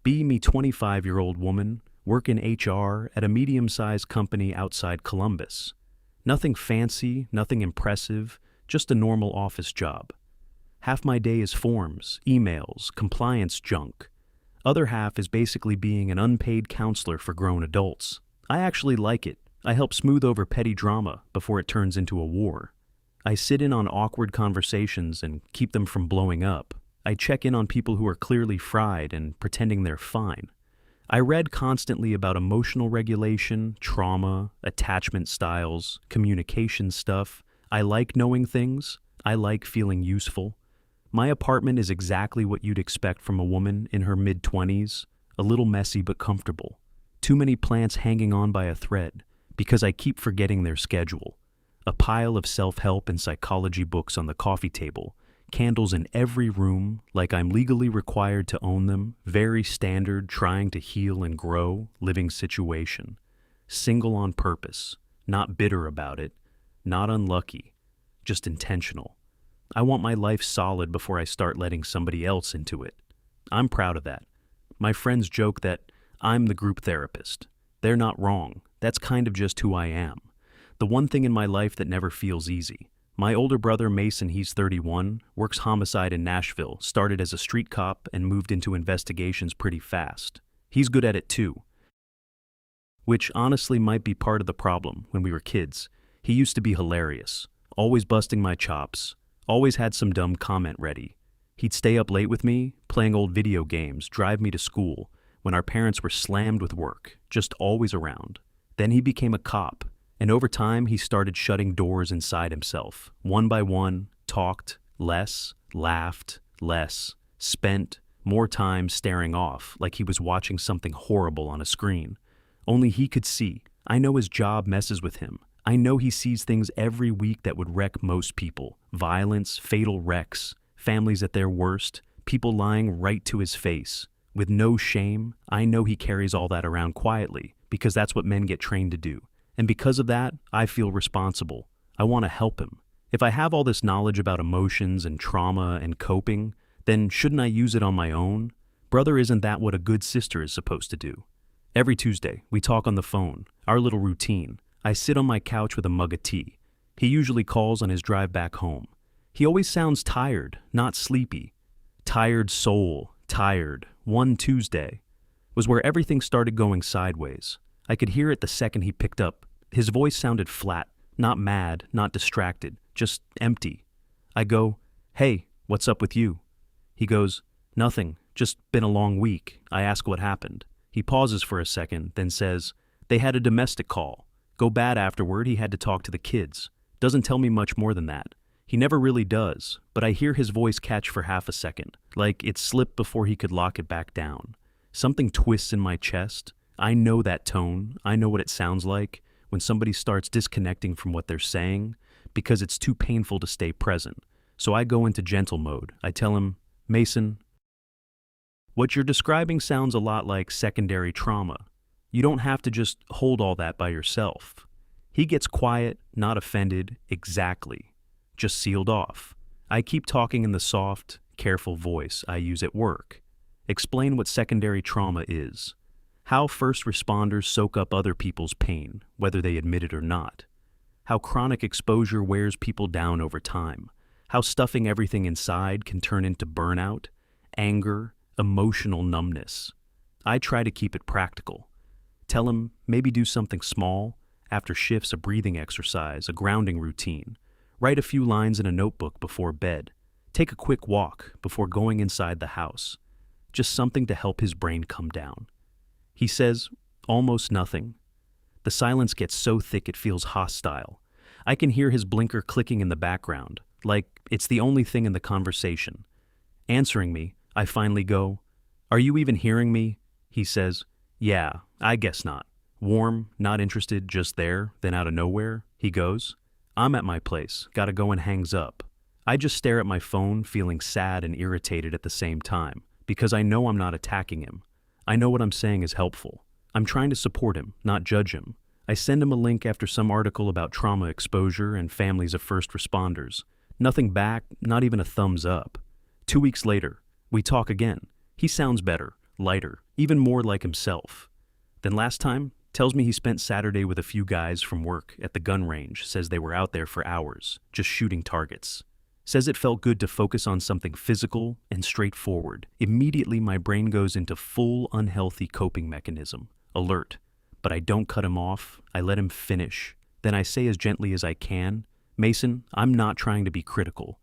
Me 25-year-old woman, work in HR at a medium-sized company outside Columbus. Nothing fancy, nothing impressive, just a normal office job. Half my day is forms, emails, compliance junk. Other half is basically being an unpaid counselor for grown adults. I actually like it. I help smooth over petty drama before it turns into a war. I sit in on awkward conversations and keep them from blowing up. I check in on people who are clearly fried and pretending they're fine. I read constantly about emotional regulation, trauma, attachment styles, communication stuff. I like knowing things. I like feeling useful. My apartment is exactly what you'd expect from a woman in her mid-20s, a little messy but comfortable. Too many plants hanging on by a thread, because I keep forgetting their schedule. A pile of self-help and psychology books on the coffee table, candles in every room, like I'm legally required to own them, very standard, trying to heal and grow, living situation. Single on purpose, not bitter about it, not unlucky, just intentional. I want my life solid before I start letting somebody else into it. I'm proud of that. My friends joke that I'm the group therapist. They're not wrong. That's kind of just who I am. The one thing in my life that never feels easy. My older brother Mason, he's 31, works homicide in Nashville, started as a street cop and moved into investigations pretty fast. He's good at it too. Which honestly might be part of the problem when we were kids. He used to be hilarious, always busting my chops, always had some dumb comment ready. He'd stay up late with me, playing old video games, drive me to school, when our parents were slammed with work, just always around. Then he became a cop, and over time he started shutting doors inside himself. One by one, talked less, laughed less, spent more time staring off like he was watching something horrible on a screen. Only he could see. I know his job messes with him. I know he sees things every week that would wreck most people. Violence, fatal wrecks, families at their worst, people lying right to his face. With no shame, I know he carries all that around quietly, because that's what men get trained to do. And because of that, I feel responsible. I want to help him. If I have all this knowledge about emotions and trauma and coping, then shouldn't I use it on my own? Brother, isn't that what a good sister is supposed to do? Every Tuesday, we talk on the phone, our little routine. I sit on my couch with a mug of tea. He usually calls on his drive back home. He always sounds tired, not sleepy. Tired soul, tired. One Tuesday was where everything started going sideways. I could hear it the second he picked up. His voice sounded flat, not mad, not distracted, just empty. I go, "Hey, what's up with you?" He goes, "Nothing, just been a long week." I ask what happened. He pauses for a second, then says, "They had a domestic call. Go bad afterward, he had to talk to the kids." Doesn't tell me much more than that. He never really does, but I hear his voice catch for half a second, like it slipped before he could lock it back down. Something twists in my chest. I know that tone. I know what it sounds like when somebody starts disconnecting from what they're saying because it's too painful to stay present. So I go into gentle mode. I tell him, "Mason, what you're describing sounds a lot like secondary trauma. You don't have to just hold all that by yourself." He gets quiet, not offended, exactly, just sealed off. I keep talking in the soft, careful voice I use at work. Explain what secondary trauma is. How first responders soak up other people's pain, whether they admit it or not. How chronic exposure wears people down over time. How stuffing everything inside can turn into burnout, anger, emotional numbness. I try to keep it practical. Tell him maybe do something small, after shifts, a breathing exercise, a grounding routine. Write a few lines in a notebook before bed. Take a quick walk before going inside the house. Just something to help his brain come down. He says almost nothing. The silence gets so thick it feels hostile. I can hear his blinker clicking in the background, like it's the only thing in the conversation. Answering me, I finally go, "Are you even hearing me?" He says, "Yeah, I guess not." Warm, not interested, just there, then out of nowhere, he goes, "I'm at my place, gotta go," and hangs up. I just stare at my phone, feeling sad and irritated at the same time, because I know I'm not attacking him. I know what I'm saying is helpful. I'm trying to support him, not judge him. I send him a link after some article about trauma exposure and families of first responders. Nothing back, not even a thumbs up. 2 weeks later, we talk again. He sounds better, lighter, even more like himself. Then last time, tells me he spent Saturday with a few guys from work at the gun range, says they were out there for hours, just shooting targets. Says it felt good to focus on something physical and straightforward. Immediately my brain goes into full unhealthy coping mechanism, alert. But I don't cut him off, I let him finish. Then I say as gently as I can, Mason, I'm not trying to be critical,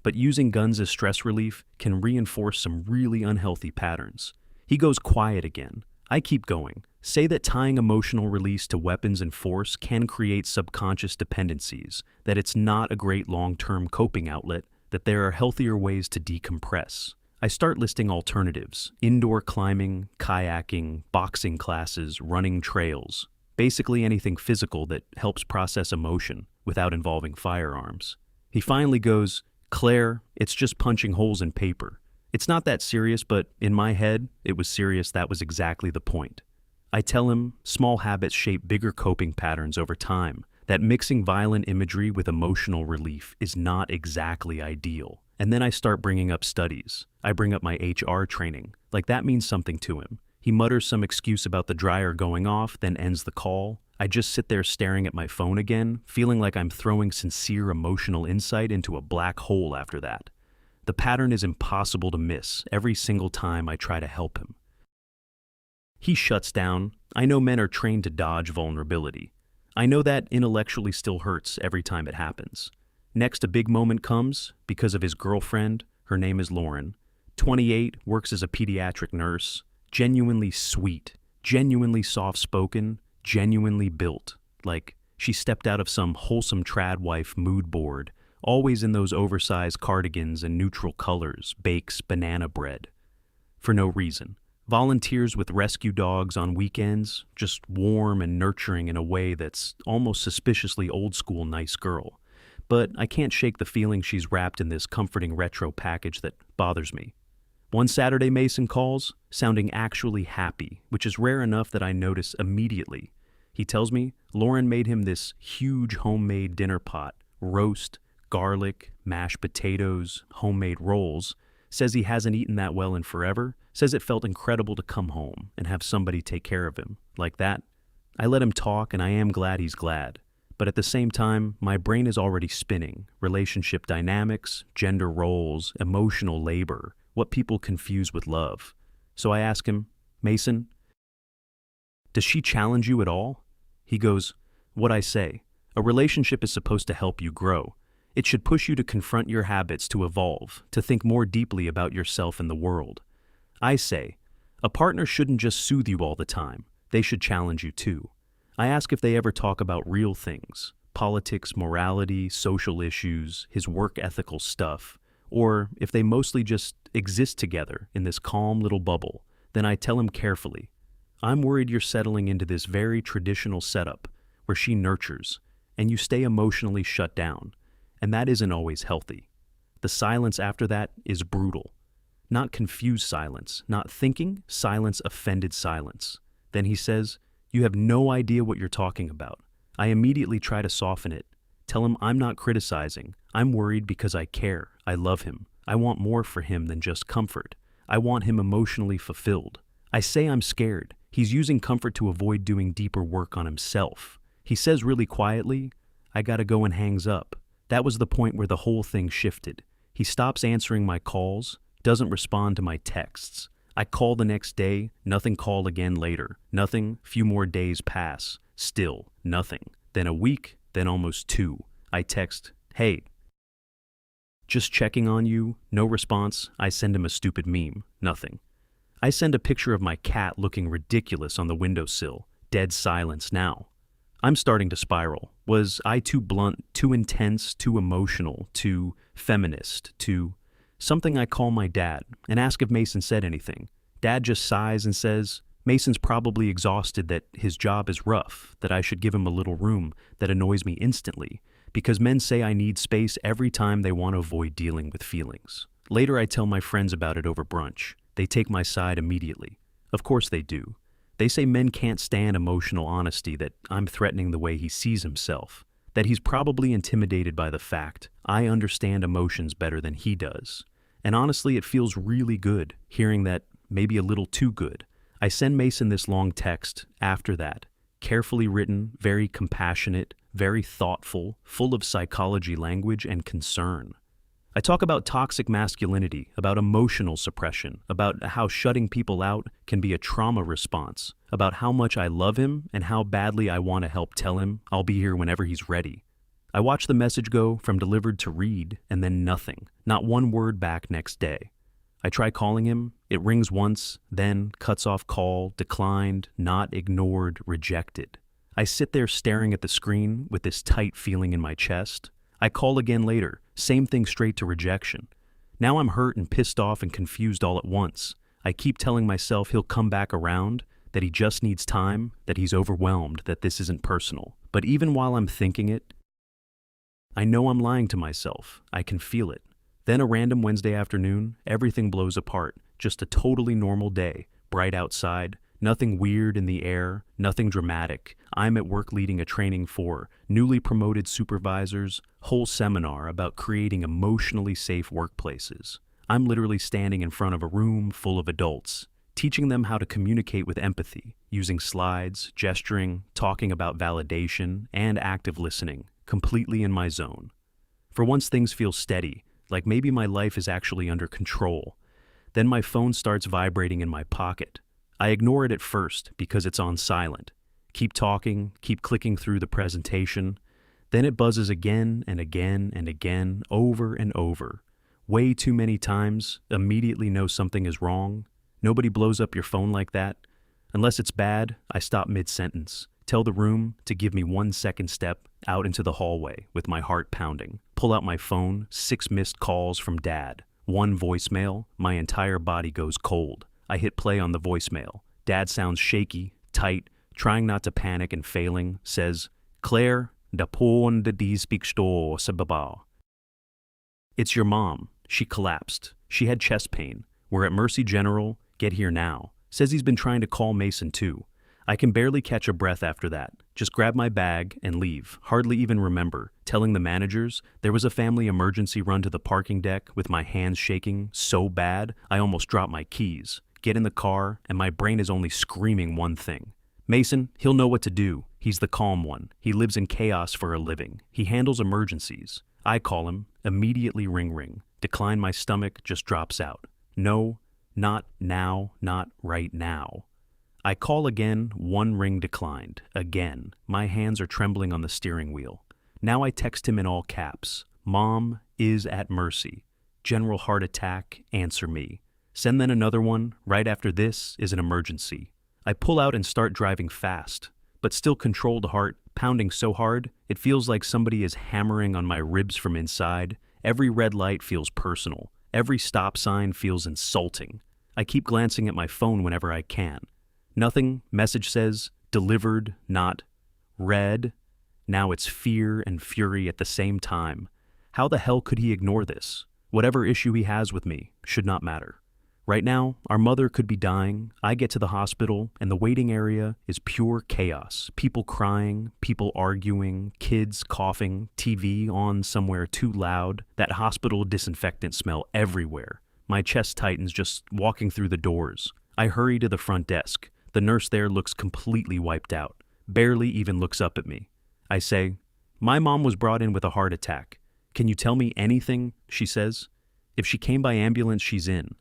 but using guns as stress relief can reinforce some really unhealthy patterns. He goes quiet again. I keep going. Say that tying emotional release to weapons and force can create subconscious dependencies, that it's not a great long-term coping outlet, that there are healthier ways to decompress. I start listing alternatives: indoor climbing, kayaking, boxing classes, running trails. Basically anything physical that helps process emotion without involving firearms. He finally goes, Claire, it's just punching holes in paper. It's not that serious, but in my head, it was serious. That was exactly the point. I tell him small habits shape bigger coping patterns over time, that mixing violent imagery with emotional relief is not exactly ideal. And then I start bringing up studies. I bring up my HR training, like that means something to him. He mutters some excuse about the dryer going off, then ends the call. I just sit there staring at my phone again, feeling like I'm throwing sincere emotional insight into a black hole after that. The pattern is impossible to miss every single time I try to help him. He shuts down. I know men are trained to dodge vulnerability. I know that intellectually still hurts every time it happens. Next, a big moment comes because of his girlfriend. Her name is Lauren. 28, works as a pediatric nurse. Genuinely sweet, genuinely soft-spoken, genuinely built. Like she stepped out of some wholesome trad wife mood board, always in those oversized cardigans and neutral colors, bakes banana bread. For no reason. Volunteers with rescue dogs on weekends, just warm and nurturing in a way that's almost suspiciously old-school nice girl. But I can't shake the feeling she's wrapped in this comforting retro package that bothers me. One Saturday Mason calls, sounding actually happy, which is rare enough that I notice immediately. He tells me Lauren made him this huge homemade dinner pot, roast, garlic, mashed potatoes, homemade rolls, says he hasn't eaten that well in forever, says it felt incredible to come home and have somebody take care of him, like that. I let him talk and I am glad he's glad. But at the same time, my brain is already spinning. Relationship dynamics, gender roles, emotional labor, what people confuse with love. So I ask him, Mason, does she challenge you at all? He goes, what I say. A relationship is supposed to help you grow. It should push you to confront your habits, to evolve, to think more deeply about yourself and the world. I say, a partner shouldn't just soothe you all the time. They should challenge you too. I ask if they ever talk about real things, politics, morality, social issues, his work ethical stuff, or if they mostly just exist together in this calm little bubble. Then I tell him carefully, I'm worried you're settling into this very traditional setup where she nurtures and you stay emotionally shut down, and that isn't always healthy. The silence after that is brutal. Not confused silence, not thinking, silence, offended silence. Then he says, you have no idea what you're talking about. I immediately try to soften it. Tell him I'm not criticizing. I'm worried because I care. I love him. I want more for him than just comfort. I want him emotionally fulfilled. I say I'm scared. He's using comfort to avoid doing deeper work on himself. He says really quietly, I gotta go, and hangs up. That was the point where the whole thing shifted. He stops answering my calls, doesn't respond to my texts. I call the next day, nothing. Call again later, nothing. Few more days pass, still nothing. Then a week, then almost 2. I text, hey, just checking on you. No response. I send him a stupid meme, nothing. I send a picture of my cat looking ridiculous on the windowsill, dead silence now. I'm starting to spiral. Was I too blunt, too intense, too emotional, too feminist, too... Something I call my dad and ask if Mason said anything. Dad just sighs and says, Mason's probably exhausted, that his job is rough, that I should give him a little room. That annoys me instantly, because men say I need space every time they want to avoid dealing with feelings. Later I tell my friends about it over brunch. They take my side immediately. Of course they do. They say men can't stand emotional honesty, that I'm threatening the way he sees himself, that he's probably intimidated by the fact I understand emotions better than he does. And honestly, it feels really good hearing that maybe a little too good. I send Mason this long text after that, carefully written, very compassionate, very thoughtful, full of psychology language and concern. I talk about toxic masculinity, about emotional suppression, about how shutting people out can be a trauma response, about how much I love him and how badly I want to help tell him I'll be here whenever he's ready. I watch the message go from delivered to read and then nothing, not one word back next day. I try calling him, it rings once, then cuts off call, declined, not ignored, rejected. I sit there staring at the screen with this tight feeling in my chest. I call again later, same thing straight to rejection. Now I'm hurt and pissed off and confused all at once. I keep telling myself he'll come back around, that he just needs time, that he's overwhelmed, that this isn't personal. But even while I'm thinking it, I know I'm lying to myself. I can feel it. Then a random Wednesday afternoon, everything blows apart. Just a totally normal day, bright outside, nothing weird in the air, nothing dramatic. I'm at work leading a training for newly promoted supervisors, whole seminar about creating emotionally safe workplaces. I'm literally standing in front of a room full of adults, teaching them how to communicate with empathy, using slides, gesturing, talking about validation, and active listening, completely in my zone. For once things feel steady, like maybe my life is actually under control. Then my phone starts vibrating in my pocket. I ignore it at first because it's on silent. Keep talking, keep clicking through the presentation. Then it buzzes again and again and again, over and over. Way too many times, immediately know something is wrong. Nobody blows up your phone like that. Unless it's bad, I stop mid-sentence. Tell the room to give me 1 second step out into the hallway with my heart pounding. Pull out my phone, 6 missed calls from Dad. 1 voicemail, my entire body goes cold. I hit play on the voicemail. Dad sounds shaky, tight, trying not to panic and failing, says, "Claire, da pon de di speak sto sababa." It's your mom. She collapsed. She had chest pain. We're at Mercy General. Get here now. Says he's been trying to call Mason too. I can barely catch a breath after that. Just grab my bag and leave. Hardly even remember telling the managers there was a family emergency run to the parking deck with my hands shaking so bad I almost dropped my keys. Get in the car and my brain is only screaming one thing. Mason, he'll know what to do. He's the calm one. He lives in chaos for a living. He handles emergencies. I call him, immediately ring. Decline my stomach, just drops out. No, not now, not right now. I call again, 1 ring declined. Again, my hands are trembling on the steering wheel. Now I text him in all caps. Mom is at Mercy. General heart attack, answer me. Send then another one, right after this is an emergency. I pull out and start driving fast, but still controlled heart, pounding so hard, it feels like somebody is hammering on my ribs from inside. Every red light feels personal. Every stop sign feels insulting. I keep glancing at my phone whenever I can. Nothing, message says, delivered, not read. Now it's fear and fury at the same time. How the hell could he ignore this? Whatever issue he has with me should not matter. Right now, our mother could be dying. I get to the hospital, and the waiting area is pure chaos. People crying, people arguing, kids coughing, TV on somewhere too loud, that hospital disinfectant smell everywhere. My chest tightens just walking through the doors. I hurry to the front desk. The nurse there looks completely wiped out, barely even looks up at me. I say, "My mom was brought in with a heart attack. Can you tell me anything?" she says. "If she came by ambulance, she's in.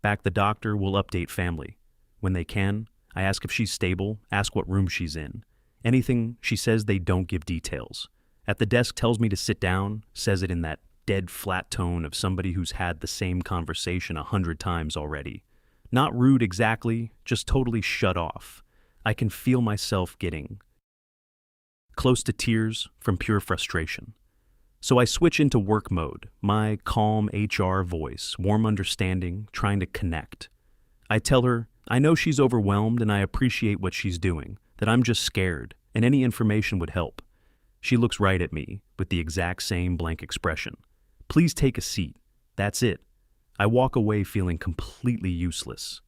Back the doctor will update family. When they can, I ask if she's stable, ask what room she's in. Anything, she says they don't give details. At the desk tells me to sit down, says it in that dead flat tone of somebody who's had the same conversation 100 times already. Not rude exactly, just totally shut off. I can feel myself getting close to tears from pure frustration. So I switch into work mode, my calm HR voice, warm understanding, trying to connect. I tell her, I know she's overwhelmed and I appreciate what she's doing, that I'm just scared, and any information would help. She looks right at me with the exact same blank expression. Please take a seat. That's it. I walk away feeling completely useless.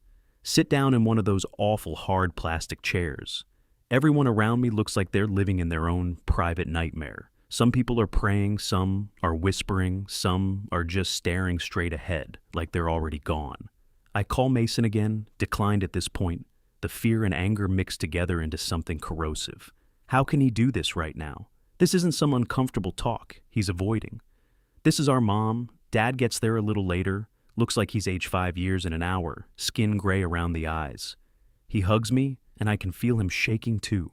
Sit down in one of those awful hard plastic chairs. Everyone around me looks like they're living in their own private nightmare. Some people are praying, some are whispering, some are just staring straight ahead like they're already gone. I call Mason again, declined at this point. The fear and anger mixed together into something corrosive. How can he do this right now? This isn't some uncomfortable talk he's avoiding. This is our mom. Dad gets there a little later. Looks like he's aged 5 years in an hour, skin gray around the eyes. He hugs me, and I can feel him shaking too.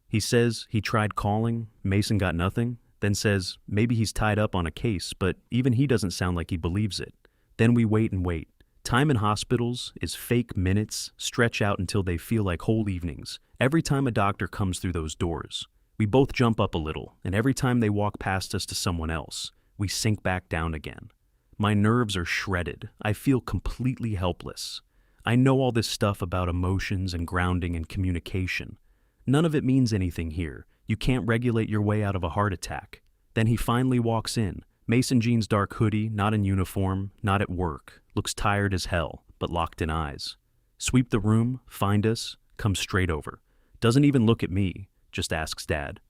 He says he tried calling, Mason got nothing, then says maybe he's tied up on a case, but even he doesn't sound like he believes it. Then we wait and wait. Time in hospitals is fake minutes, stretch out until they feel like whole evenings. Every time a doctor comes through those doors, we both jump up a little, and every time they walk past us to someone else, we sink back down again. My nerves are shredded. I feel completely helpless. I know all this stuff about emotions and grounding and communication. None of it means anything here. You can't regulate your way out of a heart attack. Then he finally walks in. Mason Jean's dark hoodie, not in uniform, not at work. Looks tired as hell, but locked in eyes. Sweep the room, find us, comes straight over. Doesn't even look at me, just asks Dad.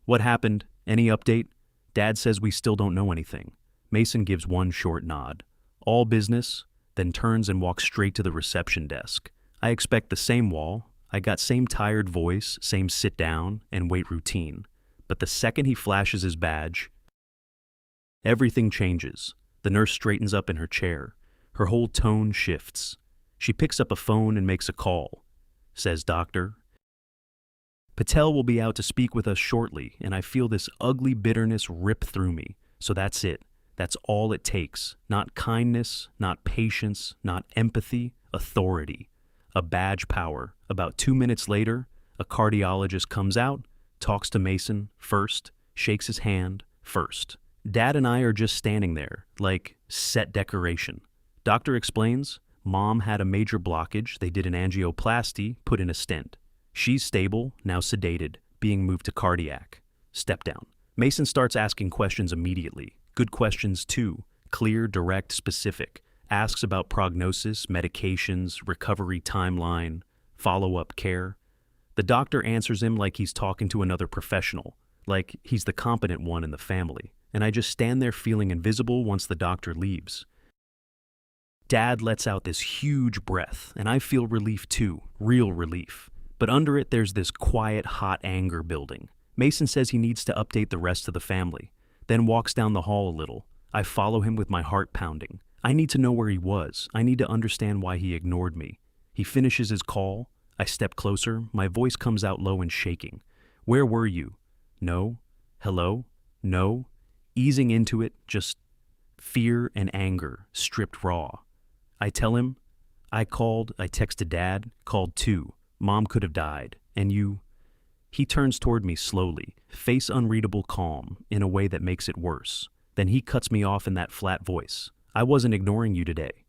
What happened? Any update? Dad says we still don't know anything. Mason gives one short nod. All business, then turns and walks straight to the reception desk. I expect the same wall. I got same tired voice, same sit down and wait routine. But the second he flashes his badge, everything changes. The nurse straightens up in her chair. Her whole tone shifts. She picks up a phone and makes a call. Says, "Doctor, Patel will be out to speak with us shortly, and I feel this ugly bitterness rip through me. So that's it. That's all it takes. Not kindness, not patience, not empathy, authority. A badge power." About 2 minutes later, a cardiologist comes out, talks to Mason first, shakes his hand first. Dad and I are just standing there, like set decoration. Doctor explains, Mom had a major blockage. They did an angioplasty, put in a stent. She's stable, now sedated, being moved to cardiac. Step down. Mason starts asking questions immediately. Good questions too. Clear, direct, specific. Asks about prognosis, medications, recovery timeline, follow-up care. The doctor answers him like he's talking to another professional, like he's the competent one in the family. And I just stand there feeling invisible once the doctor leaves. Dad lets out this huge breath, and I feel relief too, real relief. But under it, there's this quiet, hot anger building. Mason says he needs to update the rest of the family, then walks down the hall a little. I follow him with my heart pounding. I need to know where he was. I need to understand why he ignored me. He finishes his call. I step closer. My voice comes out low and shaking. Where were you? No. Hello? No. Easing into it, just fear and anger, stripped raw. I tell him, I texted Dad, called too. Mom could have died, and you... He turns toward me slowly, face unreadable calm, in a way that makes it worse. Then he cuts me off in that flat voice. I wasn't ignoring you today.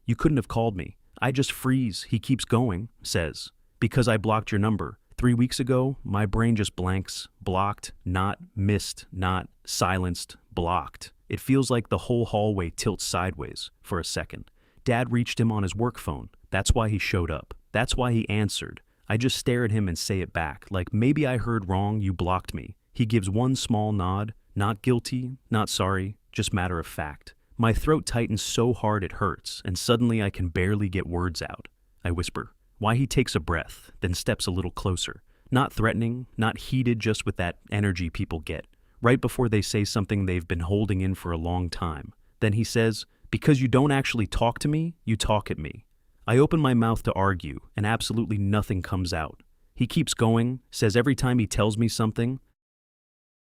You couldn't have called me. I just freeze. He keeps going, says. Because I blocked your number. 3 weeks ago, my brain just blanks. Blocked, not missed, not silenced, blocked. It feels like the whole hallway tilts sideways for a second. Dad reached him on his work phone. That's why he showed up. That's why he answered. I just stare at him and say it back, like maybe I heard wrong, you blocked me. He gives one small nod, not guilty, not sorry, just matter of fact. My throat tightens so hard it hurts, and suddenly I can barely get words out. I whisper. Why he takes a breath, then steps a little closer. Not threatening, not heated, just with that energy people get. Right before they say something they've been holding in for a long time. Then he says, because you don't actually talk to me, you talk at me. I open my mouth to argue, and absolutely nothing comes out. He keeps going, says every time he tells me something,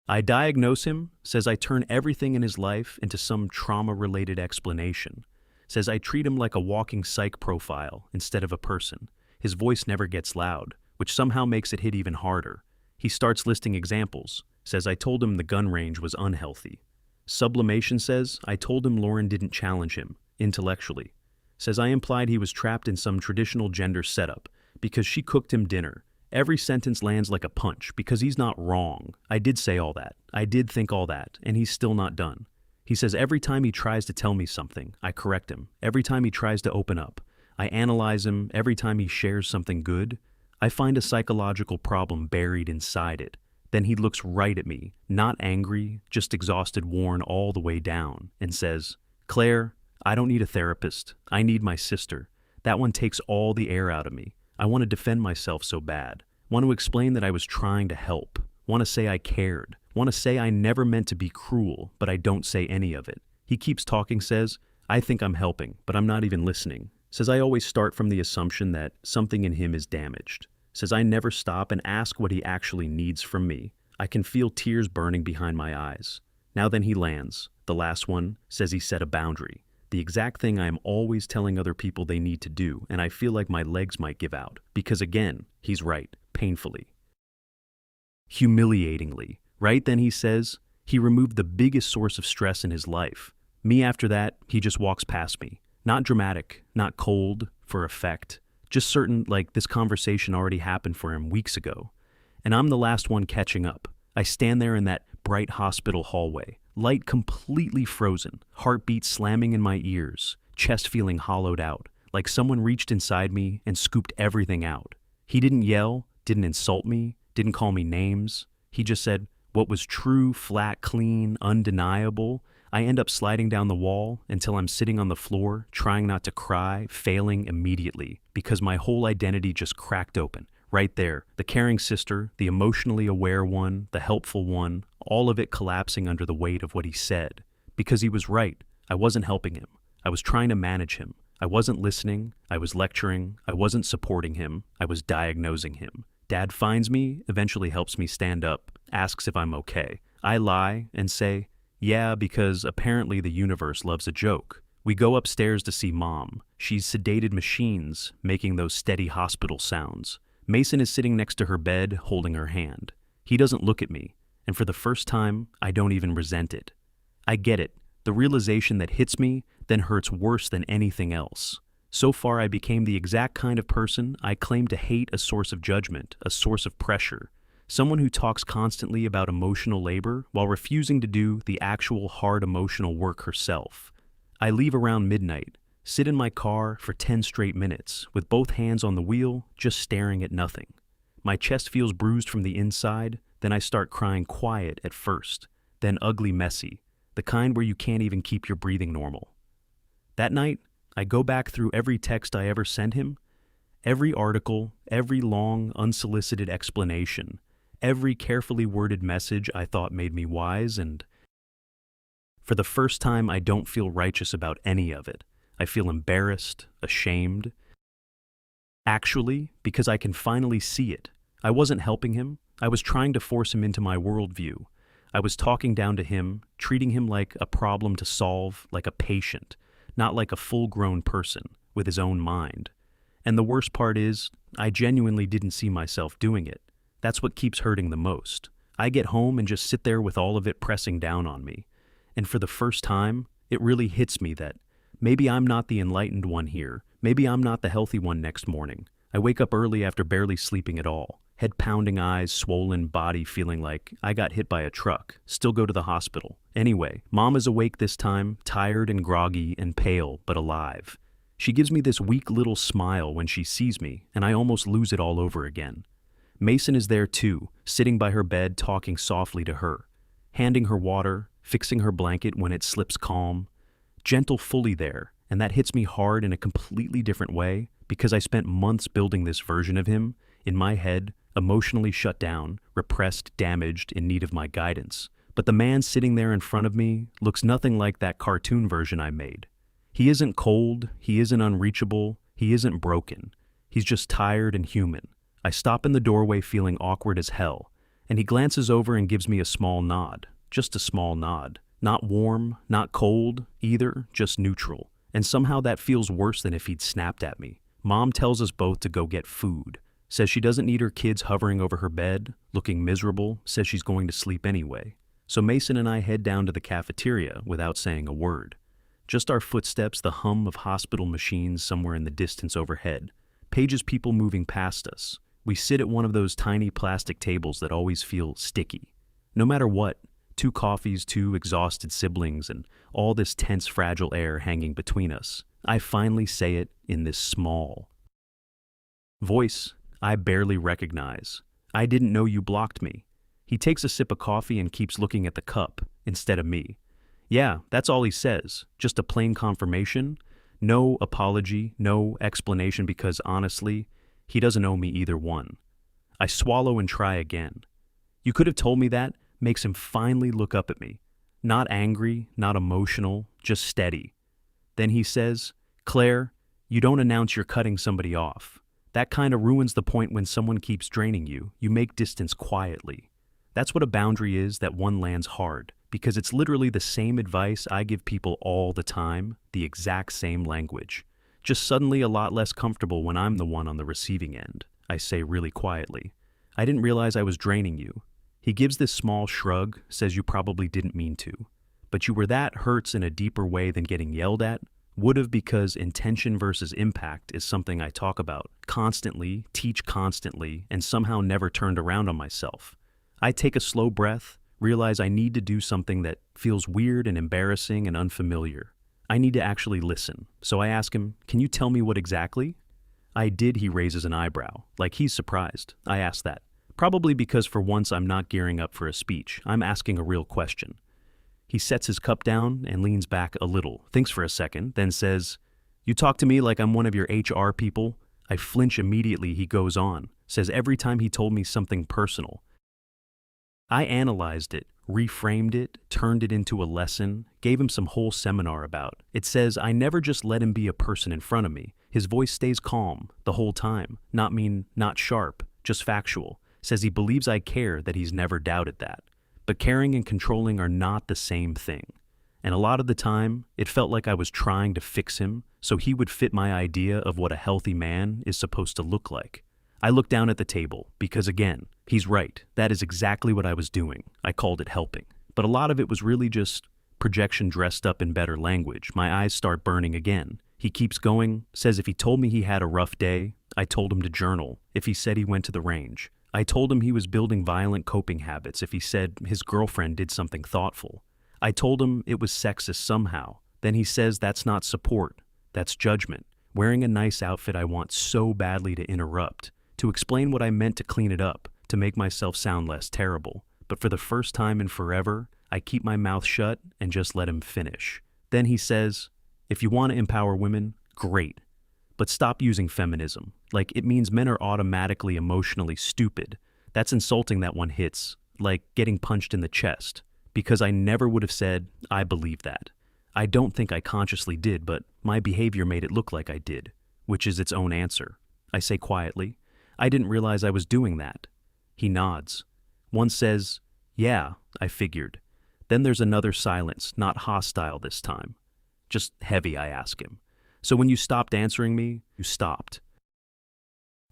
I diagnose him, says I turn everything in his life into some trauma-related explanation, says I treat him like a walking psych profile instead of a person. His voice never gets loud, which somehow makes it hit even harder. He starts listing examples, says I told him the gun range was unhealthy. Sublimation says I told him Lauren didn't challenge him, intellectually. Says I implied he was trapped in some traditional gender setup because she cooked him dinner. Every sentence lands like a punch because he's not wrong. I did say all that. I did think all that, and he's still not done. He says every time he tries to tell me something, I correct him. Every time he tries to open up, I analyze him. Every time he shares something good, I find a psychological problem buried inside it. Then he looks right at me, not angry, just exhausted, worn all the way down, and says, Claire, I don't need a therapist. I need my sister. That one takes all the air out of me. I want to defend myself so bad. Want to explain that I was trying to help. Want to say I cared. Want to say I never meant to be cruel, but I don't say any of it. He keeps talking, says, I think I'm helping, but I'm not even listening. Says I always start from the assumption that something in him is damaged. Says I never stop and ask what he actually needs from me. I can feel tears burning behind my eyes. Now then he lands. The last one says he set a boundary. The exact thing I am always telling other people they need to do, and I feel like my legs might give out. Because again, he's right, painfully. Humiliatingly. Right then he says, he removed the biggest source of stress in his life. Me after that, he just walks past me. Not dramatic, not cold, for effect. Just certain, like this conversation already happened for him weeks ago. And I'm the last one catching up. I stand there in that bright hospital hallway, light completely frozen, heartbeat slamming in my ears, chest feeling hollowed out, like someone reached inside me and scooped everything out. He didn't yell, didn't insult me, didn't call me names. He just said what was true, flat, clean, undeniable. I end up sliding down the wall until I'm sitting on the floor, trying not to cry, failing immediately, because my whole identity just cracked open. Right there, the caring sister, the emotionally aware one, the helpful one, all of it collapsing under the weight of what he said. Because he was right, I wasn't helping him. I was trying to manage him. I wasn't listening, I was lecturing, I wasn't supporting him, I was diagnosing him. Dad finds me, eventually helps me stand up, asks if I'm okay. I lie and say, yeah, because apparently the universe loves a joke. We go upstairs to see Mom. She's sedated machines, making those steady hospital sounds. Mason is sitting next to her bed, holding her hand. He doesn't look at me, and for the first time, I don't even resent it. I get it. The realization that hits me then hurts worse than anything else. So far, I became the exact kind of person I claim to hate, a source of judgment, a source of pressure. Someone who talks constantly about emotional labor while refusing to do the actual hard emotional work herself. I leave around midnight, sit in my car for 10 straight minutes, with both hands on the wheel, just staring at nothing. My chest feels bruised from the inside, then I start crying quiet at first, then ugly messy, the kind where you can't even keep your breathing normal. That night, I go back through every text I ever sent him, every article, every long, unsolicited explanation, every carefully worded message I thought made me wise, and for the first time, I don't feel righteous about any of it. I feel embarrassed, ashamed. Actually, because I can finally see it. I wasn't helping him. I was trying to force him into my worldview. I was talking down to him, treating him like a problem to solve, like a patient, not like a full-grown person with his own mind. And the worst part is, I genuinely didn't see myself doing it. That's what keeps hurting the most. I get home and just sit there with all of it pressing down on me. And for the first time, it really hits me that maybe I'm not the enlightened one here. Maybe I'm not the healthy one next morning. I wake up early after barely sleeping at all. Head pounding eyes, swollen body feeling like I got hit by a truck. Still go to the hospital. Anyway, Mom is awake this time, tired and groggy and pale, but alive. She gives me this weak little smile when she sees me, and I almost lose it all over again. Mason is there too, sitting by her bed talking softly to her, handing her water, fixing her blanket when it slips calm. Gentle fully there, and that hits me hard in a completely different way because I spent months building this version of him, in my head, emotionally shut down, repressed, damaged, in need of my guidance. But the man sitting there in front of me looks nothing like that cartoon version I made. He isn't cold, he isn't unreachable, he isn't broken. He's just tired and human. I stop in the doorway feeling awkward as hell, and he glances over and gives me a small nod. Just a small nod. Not warm, not cold, either, just neutral. And somehow that feels worse than if he'd snapped at me. Mom tells us both to go get food. Says she doesn't need her kids hovering over her bed, looking miserable, says she's going to sleep anyway. So Mason and I head down to the cafeteria without saying a word. Just our footsteps, the hum of hospital machines somewhere in the distance overhead. Pages people moving past us. We sit at one of those tiny plastic tables that always feel sticky. No matter what, 2 coffees, 2 exhausted siblings, and all this tense, fragile air hanging between us. I finally say it in this small voice I barely recognize. I didn't know you blocked me. He takes a sip of coffee and keeps looking at the cup instead of me. Yeah, that's all he says. Just a plain confirmation. No apology, no explanation because honestly, he doesn't owe me either one. I swallow and try again. You could have told me that makes him finally look up at me. Not angry, not emotional, just steady. Then he says, Claire, you don't announce you're cutting somebody off. That kind of ruins the point when someone keeps draining you. You make distance quietly. That's what a boundary is that one lands hard, because it's literally the same advice I give people all the time, the exact same language. Just suddenly a lot less comfortable when I'm the one on the receiving end, I say really quietly. I didn't realize I was draining you. He gives this small shrug, says you probably didn't mean to. But you were that hurts in a deeper way than getting yelled at? Would've because intention versus impact is something I talk about constantly, teach constantly, and somehow never turned around on myself. I take a slow breath, realize I need to do something that feels weird and embarrassing and unfamiliar. I need to actually listen. So I ask him, can you tell me what exactly? I did, he raises an eyebrow, like he's surprised. I ask that. Probably because for once I'm not gearing up for a speech. I'm asking a real question. He sets his cup down and leans back a little, thinks for a second, then says, you talk to me like I'm one of your HR people? I flinch immediately. He goes on, says every time he told me something personal. I analyzed it, reframed it, turned it into a lesson, gave him some whole seminar about. It says I never just let him be a person in front of me. His voice stays calm the whole time, not mean, not sharp, just factual. Says he believes I care, that he's never doubted that. But caring and controlling are not the same thing. And a lot of the time, it felt like I was trying to fix him so he would fit my idea of what a healthy man is supposed to look like. I looked down at the table because, again, he's right. That is exactly what I was doing. I called it helping. But a lot of it was really just projection dressed up in better language. My eyes start burning again. He keeps going, says if he told me he had a rough day, I told him to journal. If he said he went to the range, I told him he was building violent coping habits. If he said his girlfriend did something thoughtful, I told him it was sexist somehow. Then he says that's not support, that's judgment. Wearing a nice outfit I want so badly to interrupt, to explain what I meant to clean it up, to make myself sound less terrible. But for the first time in forever, I keep my mouth shut and just let him finish. Then he says, if you want to empower women, great. But stop using feminism. Like it means men are automatically emotionally stupid. That's insulting that one hits, like getting punched in the chest. Because I never would have said, I believe that. I don't think I consciously did, but my behavior made it look like I did, which is its own answer. I say quietly, I didn't realize I was doing that. He nods. One says, yeah, I figured. Then there's another silence, not hostile this time. Just heavy, I ask him. So when you stopped answering me, you stopped.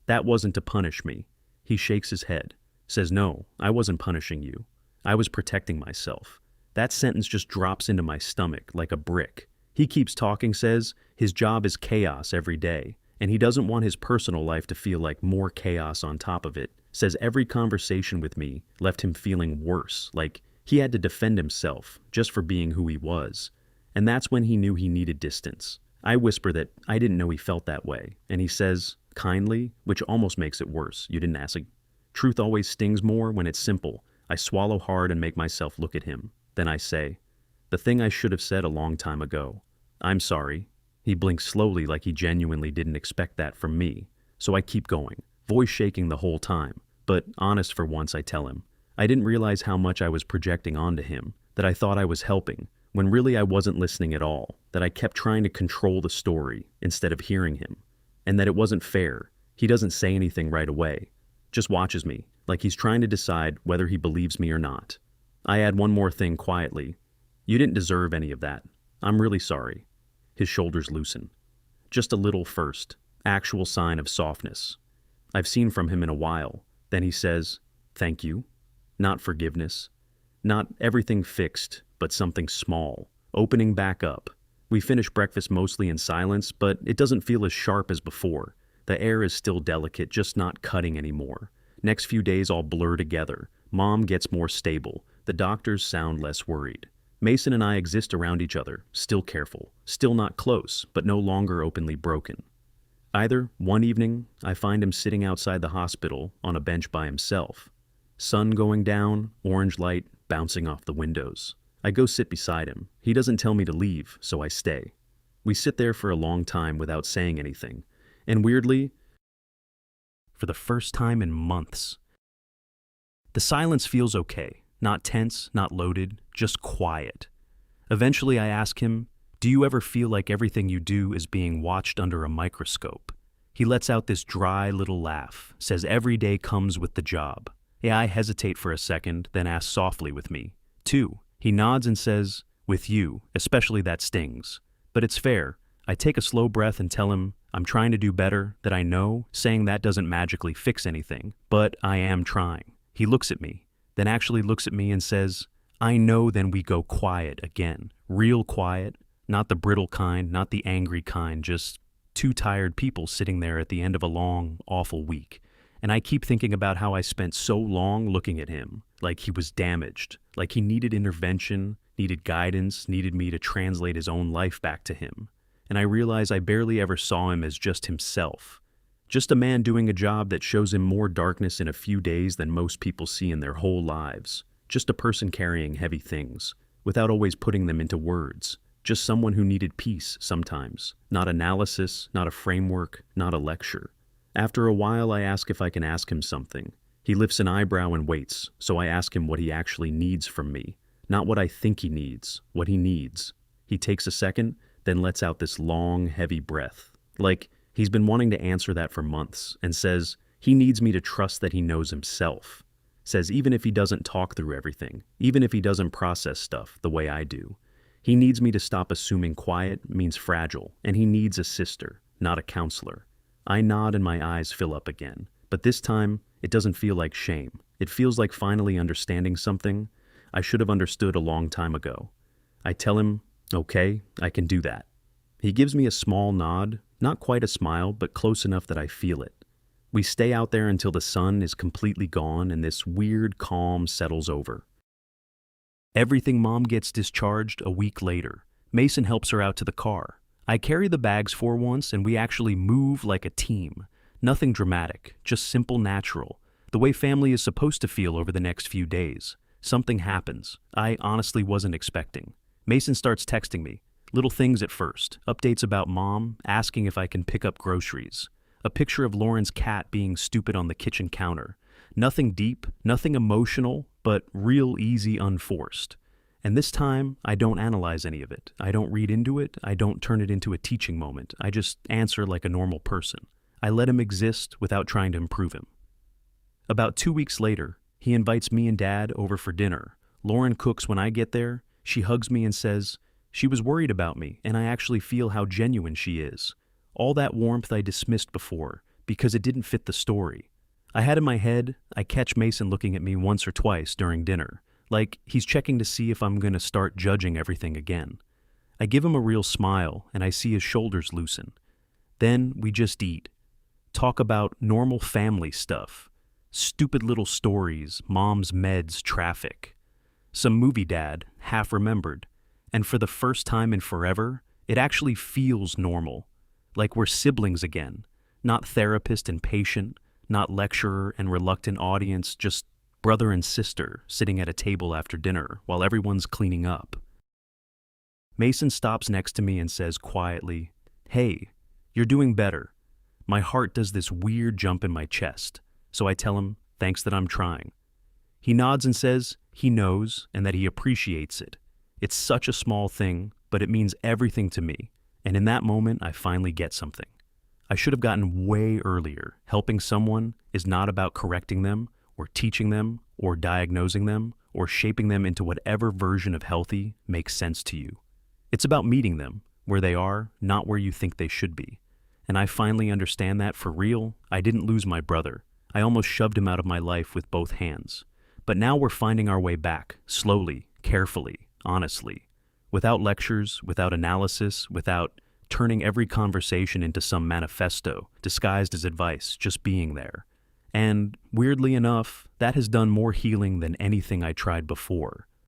That wasn't to punish me. He shakes his head, says, no, I wasn't punishing you. I was protecting myself. That sentence just drops into my stomach like a brick. He keeps talking, says his job is chaos every day, and he doesn't want his personal life to feel like more chaos on top of it. Says every conversation with me left him feeling worse, like he had to defend himself just for being who he was. And that's when he knew he needed distance. I whisper that I didn't know he felt that way, and he says, kindly, which almost makes it worse. You didn't ask. Truth always stings more when it's simple. I swallow hard and make myself look at him. Then I say, the thing I should have said a long time ago. I'm sorry. He blinks slowly like he genuinely didn't expect that from me. So I keep going, voice shaking the whole time. But honest for once, I tell him. I didn't realize how much I was projecting onto him, that I thought I was helping, when really I wasn't listening at all, that I kept trying to control the story instead of hearing him, and that it wasn't fair. He doesn't say anything right away, just watches me, like he's trying to decide whether he believes me or not. I add one more thing quietly. You didn't deserve any of that. I'm really sorry. His shoulders loosen. Just a little first, actual sign of softness. I've seen from him in a while. Then he says, thank you. Not forgiveness. Not everything fixed, but something small, opening back up. We finish breakfast mostly in silence, but it doesn't feel as sharp as before. The air is still delicate, just not cutting anymore. Next few days all blur together. Mom gets more stable. The doctors sound less worried. Mason and I exist around each other, still careful, still not close, but no longer openly broken. Either one evening, I find him sitting outside the hospital on a bench by himself. Sun going down, orange light bouncing off the windows. I go sit beside him. He doesn't tell me to leave, so I stay. We sit there for a long time without saying anything. And weirdly, for the first time in months, the silence feels okay. Not tense, not loaded, just quiet. Eventually I ask him, "Do you ever feel like everything you do is being watched under a microscope?" He lets out this dry little laugh, says every day comes with the job. Yeah, I hesitate for a second, then ask softly with me, "Too?" He nods and says, "With you, especially that stings." But it's fair. I take a slow breath and tell him I'm trying to do better, that I know, saying that doesn't magically fix anything, but I am trying. He looks at me, then actually looks at me and says, "I know." Then we go quiet again. Real quiet, not the brittle kind, not the angry kind, just two tired people sitting there at the end of a long, awful week. And I keep thinking about how I spent so long looking at him, like he was damaged, like he needed intervention, needed guidance, needed me to translate his own life back to him. And I realize I barely ever saw him as just himself. Just a man doing a job that shows him more darkness in a few days than most people see in their whole lives. Just a person carrying heavy things, without always putting them into words. Just someone who needed peace sometimes. Not analysis, not a framework, not a lecture. After a while, I ask if I can ask him something. He lifts an eyebrow and waits, so I ask him what he actually needs from me. Not what I think he needs, what he needs. He takes a second, then lets out this long, heavy breath. Like he's been wanting to answer that for months, and says he needs me to trust that he knows himself. Says even if he doesn't talk through everything, even if he doesn't process stuff the way I do, he needs me to stop assuming quiet means fragile, and he needs a sister, not a counselor. I nod and my eyes fill up again, but this time it doesn't feel like shame. It feels like finally understanding something I should have understood a long time ago. I tell him, "Okay, I can do that." He gives me a small nod, not quite a smile, but close enough that I feel it. We stay out there until the sun is completely gone and this weird calm settles over. Everything Mom gets discharged a week later. Mason helps her out to the car. I carry the bags for once and we actually move like a team. Nothing dramatic, just simple, natural. The way family is supposed to feel over the next few days. Something happens. I honestly wasn't expecting. Mason starts texting me. Little things at first. Updates about Mom, asking if I can pick up groceries. A picture of Lauren's cat being stupid on the kitchen counter. Nothing deep, nothing emotional, but real easy, unforced. And this time, I don't analyze any of it. I don't read into it. I don't turn it into a teaching moment. I just answer like a normal person. I let him exist without trying to improve him. About 2 weeks later, he invites me and Dad over for dinner. Lauren cooks when I get there. She hugs me and says, she was worried about me, and I actually feel how genuine she is. All that warmth I dismissed before, because it didn't fit the story. I had in my head, I catch Mason looking at me once or twice during dinner, like he's checking to see if I'm going to start judging everything again. I give him a real smile, and I see his shoulders loosen. Then we just eat. Talk about normal family stuff. Stupid little stories, Mom's meds, traffic. Some movie Dad, half remembered. And for the first time in forever, it actually feels normal. Like we're siblings again. Not therapist and patient, not lecturer and reluctant audience, just brother and sister sitting at a table after dinner while everyone's cleaning up. Mason stops next to me and says quietly, "Hey, you're doing better." My heart does this weird jump in my chest, so I tell him, thanks that I'm trying. He nods and says he knows and that he appreciates it. It's such a small thing, but it means everything to me, and in that moment I finally get something. I should have gotten way earlier. Helping someone is not about correcting them, or teaching them, or diagnosing them, or shaping them into whatever version of healthy makes sense to you. It's about meeting them where they are, not where you think they should be. And I finally understand that for real. I didn't lose my brother. I almost shoved him out of my life with both hands. But now we're finding our way back, slowly, carefully, honestly. Without lectures, without analysis, without turning every conversation into some manifesto, disguised as advice, just being there. And, weirdly enough, that has done more healing than anything I tried before.